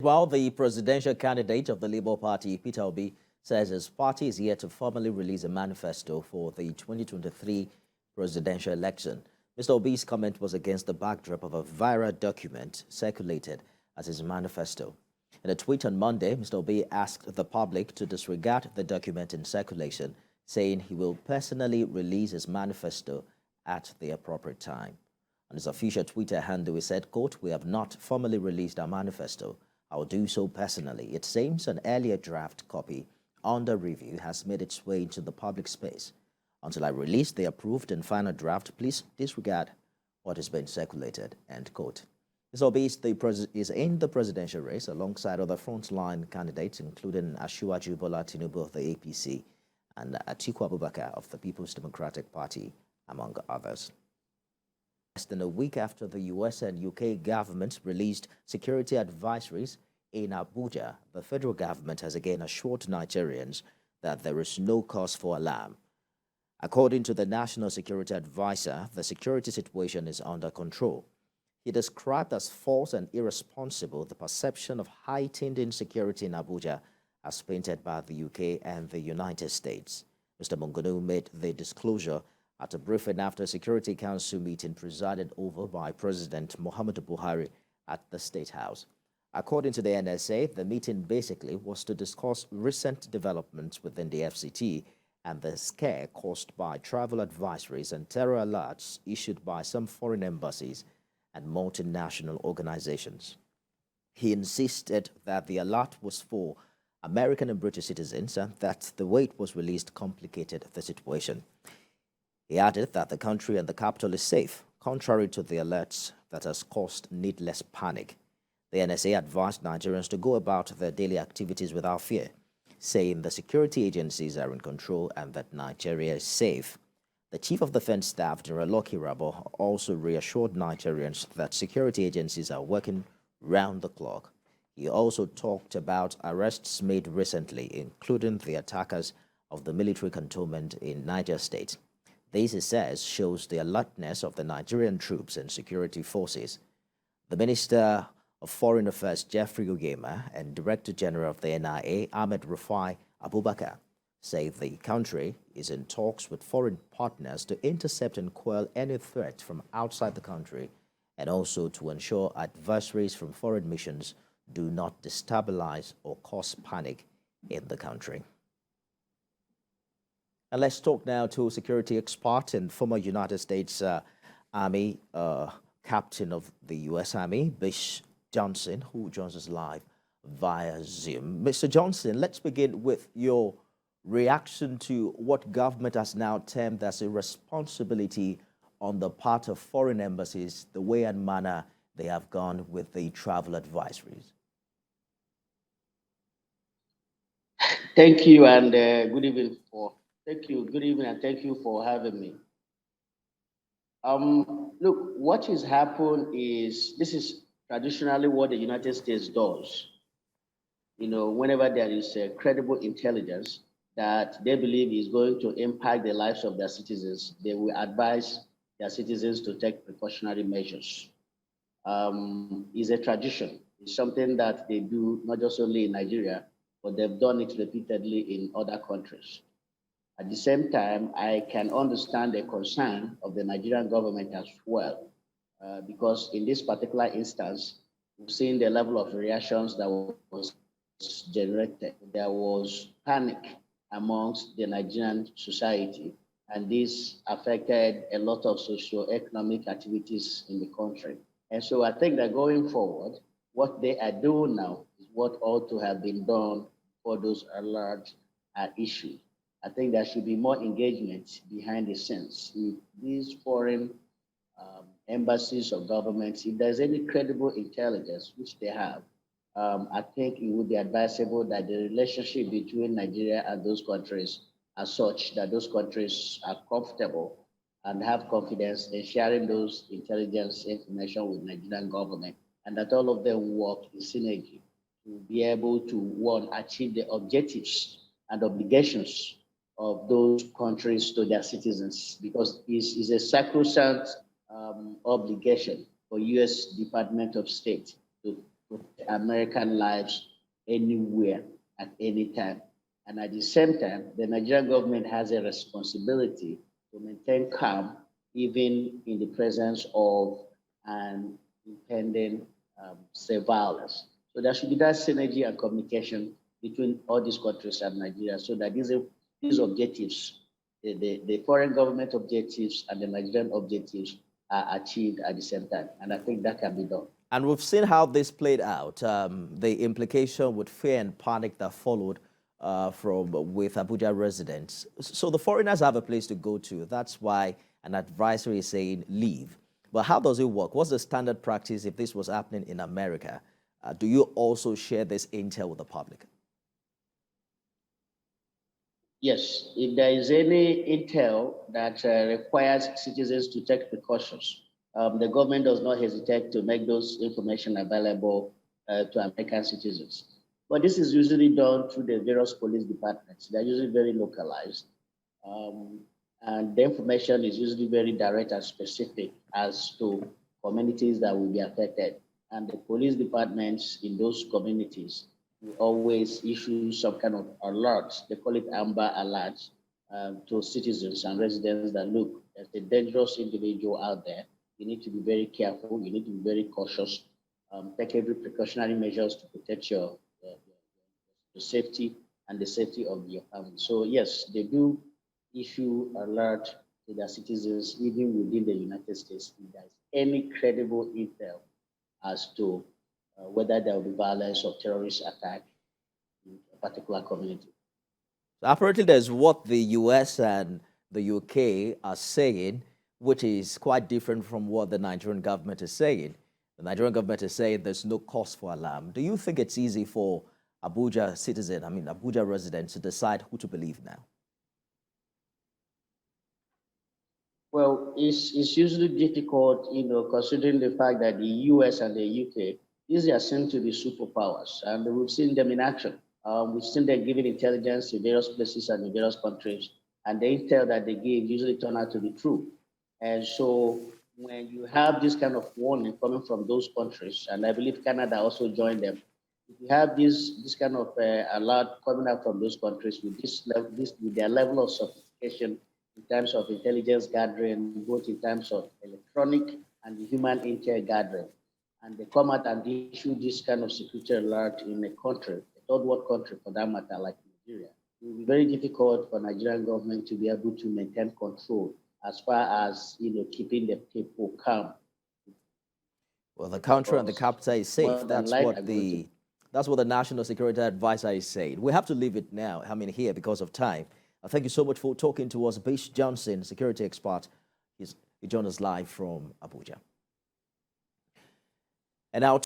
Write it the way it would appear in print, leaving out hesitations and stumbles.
While the presidential candidate of the Labour Party, Peter Obi, says his party is yet to formally release a manifesto for the 2023 presidential election. Mr. Obi's comment was against the backdrop of a viral document circulated as his manifesto. In a tweet on Monday, Mr. Obi asked the public to disregard the document in circulation, saying he will personally release his manifesto at the appropriate time. On his official Twitter handle, he said, quote, "We have not formally released our manifesto. I will do so personally. It seems an earlier draft copy under review has made its way into the public space. Until I release the approved and final draft, please disregard what has been circulated," end quote. Mr. Obi is in the presidential race alongside other frontline candidates, including Asiwaju Bola Tinubu of the APC and Atiku Abubakar of the People's Democratic Party, among others. Less than a week after the US and UK governments released security advisories in Abuja, the federal government has again assured Nigerians that there is no cause for alarm. According to the National Security Advisor, the security situation is under control. He described as false and irresponsible the perception of heightened insecurity in Abuja as painted by the UK and the United States. Mr. Mungunu made the disclosure at a briefing after a Security Council meeting presided over by President Muhammadu Buhari at the State House. According to the NSA, the meeting basically was to discuss recent developments within the FCT and the scare caused by travel advisories and terror alerts issued by some foreign embassies and multinational organizations. He insisted that the alert was for American and British citizens and that the way it was released complicated the situation. He added that the country and the capital is safe, contrary to the alerts that has caused needless panic. The NSA advised Nigerians to go about their daily activities without fear, saying the security agencies are in control and that Nigeria is safe. The Chief of Defense Staff, General Lucky Rabo, also reassured Nigerians that security agencies are working round the clock. He also talked about arrests made recently, including the attackers of the military cantonment in Niger State. This, he says, shows the alertness of the Nigerian troops and security forces. The Minister of Foreign Affairs, Jeffrey Ogema, and Director General of the NIA, Ahmed Rufai Abubakar, say the country is in talks with foreign partners to intercept and quell any threat from outside the country and also to ensure adversaries from foreign missions do not destabilize or cause panic in the country. And let's talk now to security expert and former United States Army captain of the U.S. Army, Bish Johnson, who joins us live via Zoom. Mr. Johnson, let's begin with your reaction to what government has now termed as a responsibility on the part of foreign embassies, the way and manner they have gone with the travel advisories. Thank you and good evening good evening and thank you for having me. Look, what has happened is this is traditionally what the United States does. You know, whenever there is a credible intelligence that they believe is going to impact the lives of their citizens, they will advise their citizens to take precautionary measures. It's a tradition. It's something that they do not just only in Nigeria, but they've done it repeatedly in other countries. At the same time, I can understand the concern of the Nigerian government as well, because in this particular instance, we've seen the level of reactions that was generated. There was panic amongst the Nigerian society, and this affected a lot of socio-economic activities in the country. And so I think that going forward, what they are doing now is what ought to have been done for those alerts are issued. I think there should be more engagement behind the scenes. If these foreign embassies or governments, if there's any credible intelligence, which they have, I think it would be advisable that the relationship between Nigeria and those countries are such that those countries are comfortable and have confidence in sharing those intelligence information with Nigerian government, and that all of them work in synergy to be able to, one, achieve the objectives and obligations of those countries to their citizens, because it's a sacrosanct obligation for U.S. Department of State to American lives anywhere at any time. And at the same time, the Nigerian government has a responsibility to maintain calm even in the presence of an impending say violence. So there should be that synergy and communication between all these countries and Nigeria so that these objectives, the foreign government objectives and the Nigerian objectives are achieved at the same time. And I think that can be done. And we've seen how this played out, the implication with fear and panic that followed with Abuja residents. So the foreigners have a place to go to. That's why an advisory is saying leave. But how does it work? What's the standard practice if this was happening in America? Do you also share this intel with the public? Yes, if there is any intel that requires citizens to take precautions, the government does not hesitate to make those information available to American citizens. But this is usually done through the various police departments. They're usually very localized. And the information is usually very direct and specific as to communities that will be affected. And the police departments in those communities will always issue some kind of alerts. They call it amber alerts to citizens and residents that look, there's a dangerous individual out there. You need to be very careful. You need to be very cautious. Take every precautionary measures to protect your safety and the safety of your family. So yes, they do issue alert to their citizens, even within the United States, if there is any credible intel as to whether there will be violence or terrorist attack in a particular community. So apparently, there's what the US and the UK are saying, which is quite different from what the Nigerian government is saying. The Nigerian government is saying there's no cause for alarm. Do you think it's easy for Abuja residents to decide who to believe now? Well, it's usually difficult, considering the fact that the US and the UK, these are seen to be superpowers, and we've seen them in action. We've seen them giving intelligence in various places and in various countries, and the intel that they give usually turn out to be true. And so when you have this kind of warning coming from those countries, and I believe Canada also joined them, if you have this kind of alert coming out from those countries with with their level of sophistication in terms of intelligence gathering, both in terms of electronic and human intel gathering, and they come out and issue this kind of security alert in a country, a third world country for that matter, like Nigeria, it will be very difficult for Nigerian government to be able to maintain control as far as keeping the people calm. Well, the country and the capital is safe. That's what the National Security Advisor is saying. We have to leave it now, here because of time. Thank you so much for talking to us. Bish Johnson, security expert. He joined us live from Abuja. And now.